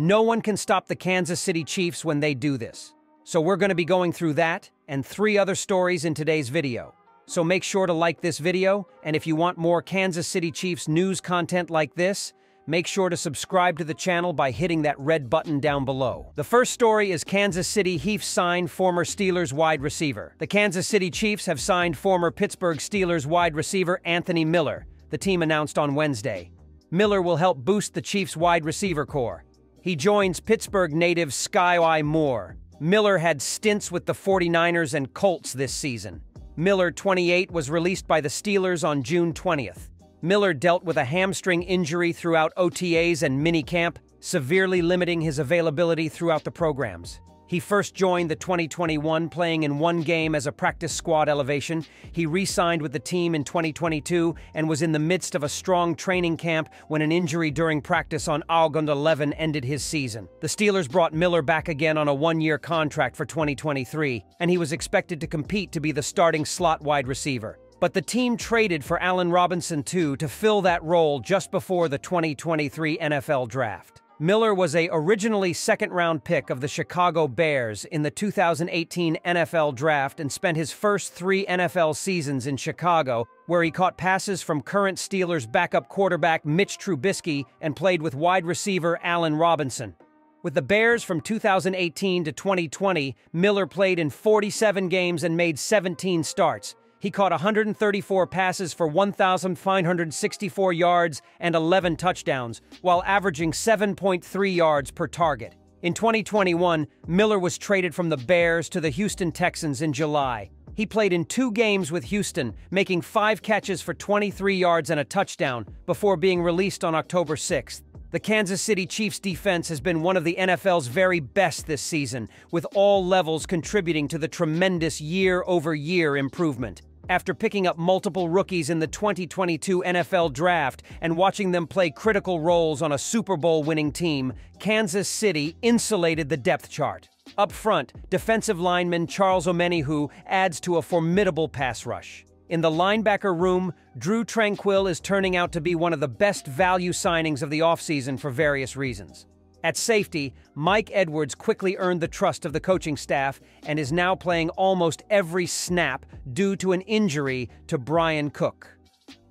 No one can stop the Kansas City Chiefs when they do this. So we're going to be going through that and 3 other stories in today's video. So make sure to like this video, and if you want more Kansas City Chiefs news content like this, make sure to subscribe to the channel by hitting that red button down below. The first story is Kansas City Chiefs signed former Steelers wide receiver. The Kansas City Chiefs have signed former Pittsburgh Steelers wide receiver Anthony Miller, the team announced on Wednesday. Miller will help boost the Chiefs' wide receiver core. He joins Pittsburgh native Skyy Moore. Miller had stints with the 49ers and Colts this season. Miller, 28, was released by the Steelers on June 20th. Miller dealt with a hamstring injury throughout OTAs and minicamp, severely limiting his availability throughout the programs. He first joined the 2021 playing in 1 game as a practice squad elevation. He re-signed with the team in 2022 and was in the midst of a strong training camp when an injury during practice on August 11 ended his season. The Steelers brought Miller back again on a 1-year contract for 2023, and he was expected to compete to be the starting slot wide receiver. But the team traded for Allen Robinson II to fill that role just before the 2023 NFL Draft. Miller was a originally 2nd-round pick of the Chicago Bears in the 2018 NFL Draft and spent his first 3 NFL seasons in Chicago, where he caught passes from current Steelers backup quarterback Mitch Trubisky and played with wide receiver Allen Robinson. With the Bears from 2018 to 2020, Miller played in 47 games and made 17 starts. He caught 134 passes for 1,564 yards and 11 touchdowns, while averaging 7.3 yards per target. In 2021, Miller was traded from the Bears to the Houston Texans in July. He played in 2 games with Houston, making 5 catches for 23 yards and a touchdown, before being released on October 6th. The Kansas City Chiefs defense has been one of the NFL's very best this season, with all levels contributing to the tremendous year-over-year improvement. After picking up multiple rookies in the 2022 NFL Draft and watching them play critical roles on a Super Bowl-winning team, Kansas City insulated the depth chart. Up front, defensive lineman Charles Omenihu adds to a formidable pass rush. In the linebacker room, Drue Tranquill is turning out to be one of the best value signings of the offseason for various reasons. At safety, Mike Edwards quickly earned the trust of the coaching staff and is now playing almost every snap due to an injury to Bryan Cook.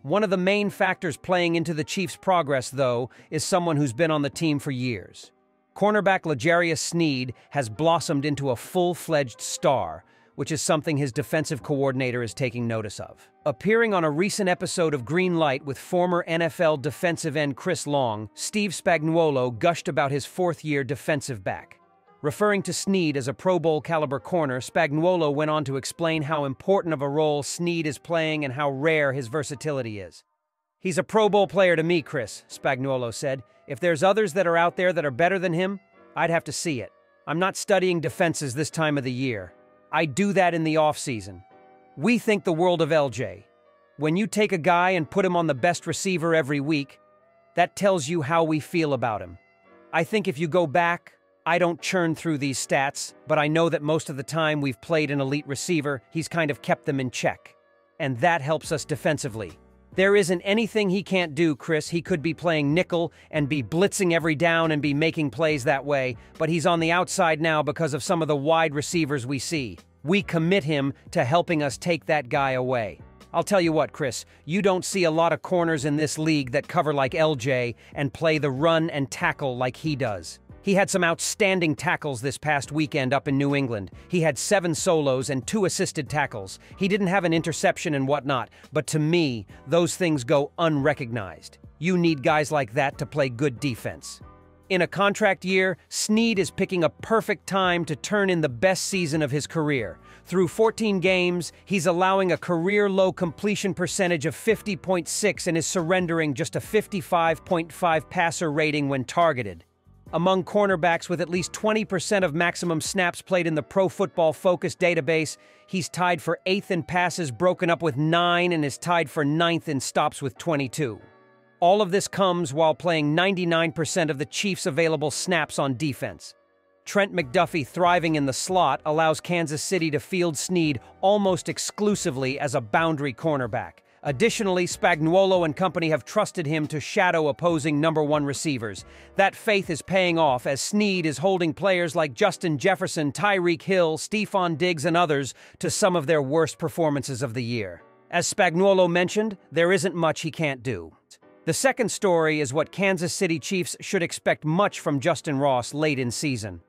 One of the main factors playing into the Chiefs' progress, though, is someone who's been on the team for years. Cornerback L'Jarius Sneed has blossomed into a full-fledged star, which is something his defensive coordinator is taking notice of. Appearing on a recent episode of Green Light with former NFL defensive end Chris Long, Steve Spagnuolo gushed about his 4th-year defensive back. Referring to Sneed as a Pro Bowl-caliber corner, Spagnuolo went on to explain how important of a role Sneed is playing and how rare his versatility is. "He's a Pro Bowl player to me, Chris," Spagnuolo said. "If there's others that are out there that are better than him, I'd have to see it. I'm not studying defenses this time of the year. I do that in the offseason. We think the world of LJ. When you take a guy and put him on the best receiver every week, that tells you how we feel about him. I think if you go back, I don't churn through these stats, but I know that most of the time we've played an elite receiver, he's kind of kept them in check. And that helps us defensively. There isn't anything he can't do, Chris. He could be playing nickel and be blitzing every down and be making plays that way, but he's on the outside now because of some of the wide receivers we see. We commit him to helping us take that guy away. I'll tell you what, Chris, you don't see a lot of corners in this league that cover like LJ and play the run and tackle like he does. He had some outstanding tackles this past weekend up in New England. He had 7 solos and 2 assisted tackles. He didn't have an interception and whatnot, but to me, those things go unrecognized. You need guys like that to play good defense. In a contract year, Sneed is picking a perfect time to turn in the best season of his career. Through 14 games, he's allowing a career-low completion percentage of 50.6 and is surrendering just a 55.5 passer rating when targeted. Among cornerbacks with at least 20% of maximum snaps played in the Pro Football Focus database, he's tied for 8th in passes broken up with 9 and is tied for 9th in stops with 22. All of this comes while playing 99% of the Chiefs' available snaps on defense. Trent McDuffie thriving in the slot allows Kansas City to field Sneed almost exclusively as a boundary cornerback. Additionally, Spagnuolo and company have trusted him to shadow opposing #1 receivers. That faith is paying off as Snead is holding players like Justin Jefferson, Tyreek Hill, Stephon Diggs, and others to some of their worst performances of the year. As Spagnuolo mentioned, there isn't much he can't do. The second story is what Kansas City Chiefs should expect much from Justin Ross late in season.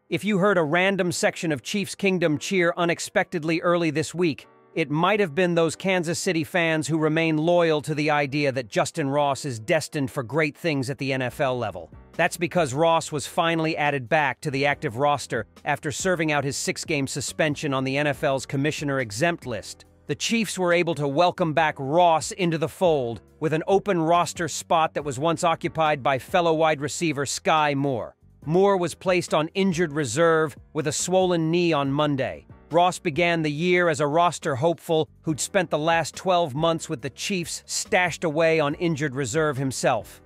If you heard a random section of Chiefs Kingdom cheer unexpectedly early this week, it might have been those Kansas City fans who remain loyal to the idea that Justin Ross is destined for great things at the NFL level. That's because Ross was finally added back to the active roster after serving out his 6-game suspension on the NFL's commissioner-exempt list. The Chiefs were able to welcome back Ross into the fold with an open roster spot that was once occupied by fellow wide receiver Sky Moore. Moore was placed on injured reserve with a swollen knee on Monday. Ross began the year as a roster hopeful who'd spent the last 12 months with the Chiefs stashed away on injured reserve himself.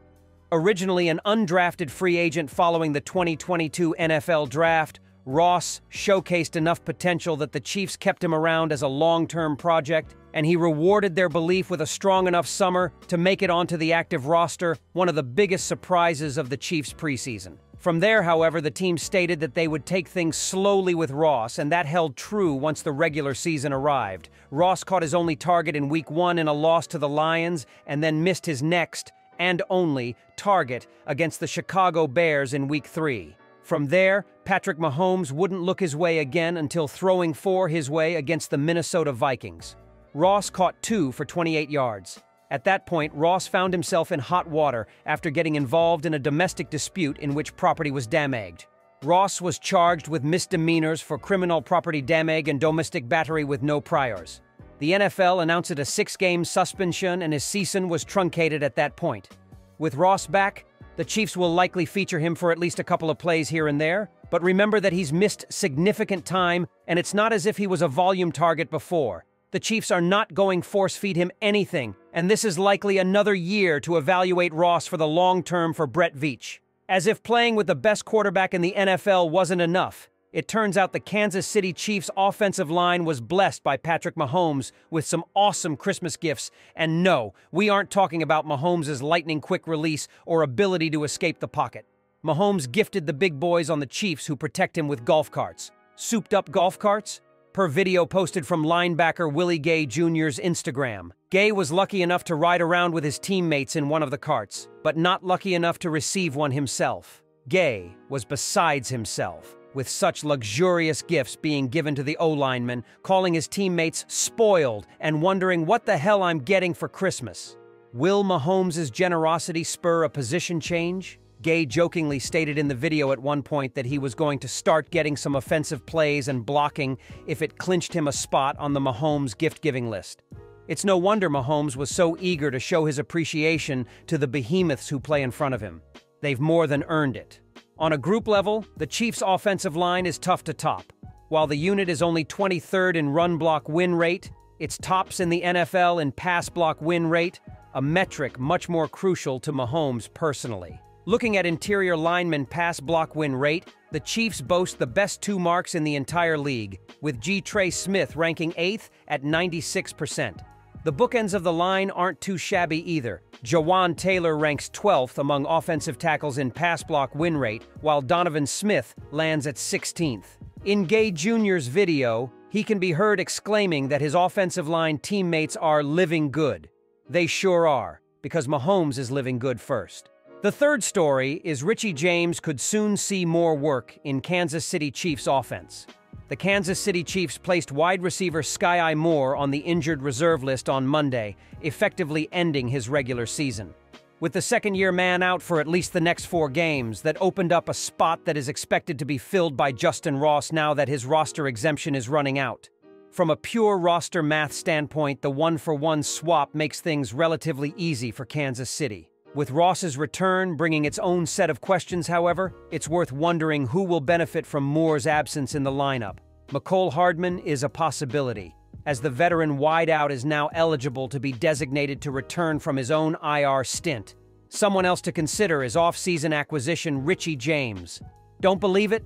Originally an undrafted free agent following the 2022 NFL Draft, Ross showcased enough potential that the Chiefs kept him around as a long-term project, and he rewarded their belief with a strong enough summer to make it onto the active roster, one of the biggest surprises of the Chiefs' preseason. From there, however, the team stated that they would take things slowly with Ross, and that held true once the regular season arrived. Ross caught his only target in Week 1 in a loss to the Lions, and then missed his next, and only, target against the Chicago Bears in Week 3. From there, Patrick Mahomes wouldn't look his way again until throwing 4 his way against the Minnesota Vikings. Ross caught 2 for 28 yards. At that point, Ross found himself in hot water after getting involved in a domestic dispute in which property was damaged. Ross was charged with misdemeanors for criminal property damage and domestic battery with no priors. The NFL announced a 6-game suspension and his season was truncated at that point. With Ross back, the Chiefs will likely feature him for at least a couple of plays here and there, but remember that he's missed significant time, and it's not as if he was a volume target before. The Chiefs are not going force-feed him anything, and this is likely another year to evaluate Ross for the long term for Brett Veach. As if playing with the best quarterback in the NFL wasn't enough, it turns out the Kansas City Chiefs' offensive line was blessed by Patrick Mahomes with some awesome Christmas gifts. And no, we aren't talking about Mahomes' lightning-quick release or ability to escape the pocket. Mahomes gifted the big boys on the Chiefs who protect him with golf carts. Souped-up golf carts? Per video posted from linebacker Willie Gay Jr.'s Instagram. Gay was lucky enough to ride around with his teammates in one of the carts, but not lucky enough to receive one himself. Gay was besides himself, with such luxurious gifts being given to the O-lineman, calling his teammates spoiled and wondering what the hell I'm getting for Christmas. Will Mahomes' generosity spur a position change? Gay jokingly stated in the video at one point that he was going to start getting some offensive plays and blocking if it clinched him a spot on the Mahomes gift-giving list. It's no wonder Mahomes was so eager to show his appreciation to the behemoths who play in front of him. They've more than earned it. On a group level, the Chiefs' offensive line is tough to top. While the unit is only 23rd in run block win rate, it's tops in the NFL in pass block win rate, a metric much more crucial to Mahomes personally. Looking at interior lineman pass block win rate, the Chiefs boast the best 2 marks in the entire league, with G. Trey Smith ranking 8th at 96%. The bookends of the line aren't too shabby either. Jawan Taylor ranks 12th among offensive tackles in pass block win rate, while Donovan Smith lands at 16th. In Gay Jr.'s video, he can be heard exclaiming that his offensive line teammates are living good. They sure are, because Mahomes is living good first. The third story is Richie James could soon see more work in Kansas City Chiefs offense. The Kansas City Chiefs placed wide receiver Sky Moore on the injured reserve list on Monday, effectively ending his regular season. With the second-year man out for at least the next 4 games, that opened up a spot that is expected to be filled by Justin Ross now that his roster exemption is running out. From a pure roster math standpoint, the 1-for-1 swap makes things relatively easy for Kansas City. With Ross's return bringing its own set of questions, however, it's worth wondering who will benefit from Moore's absence in the lineup. Mecole Hardman is a possibility, as the veteran wideout is now eligible to be designated to return from his own IR stint. Someone else to consider is off-season acquisition Richie James. Don't believe it?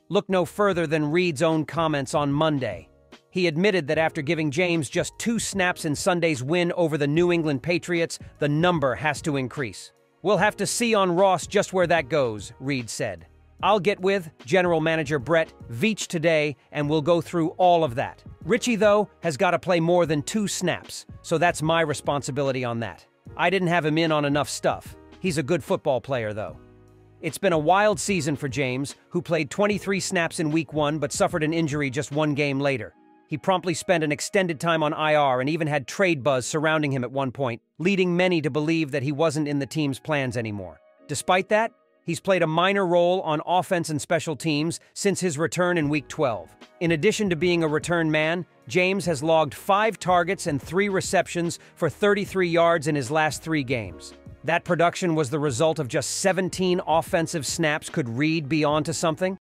Look no further than Reed's own comments on Monday. He admitted that after giving James just 2 snaps in Sunday's win over the New England Patriots, the number has to increase. "We'll have to see on Ross just where that goes," Reed said. "I'll get with General Manager Brett Veach today, and we'll go through all of that. Richie, though, has got to play more than 2 snaps, so that's my responsibility on that. I didn't have him in on enough stuff. He's a good football player, though." It's been a wild season for James, who played 23 snaps in Week 1 but suffered an injury just 1 game later. He promptly spent an extended time on IR and even had trade buzz surrounding him at one point, leading many to believe that he wasn't in the team's plans anymore. Despite that, he's played a minor role on offense and special teams since his return in Week 12. In addition to being a return man, James has logged 5 targets and 3 receptions for 33 yards in his last 3 games. That production was the result of just 17 offensive snaps. Could Reed be onto something?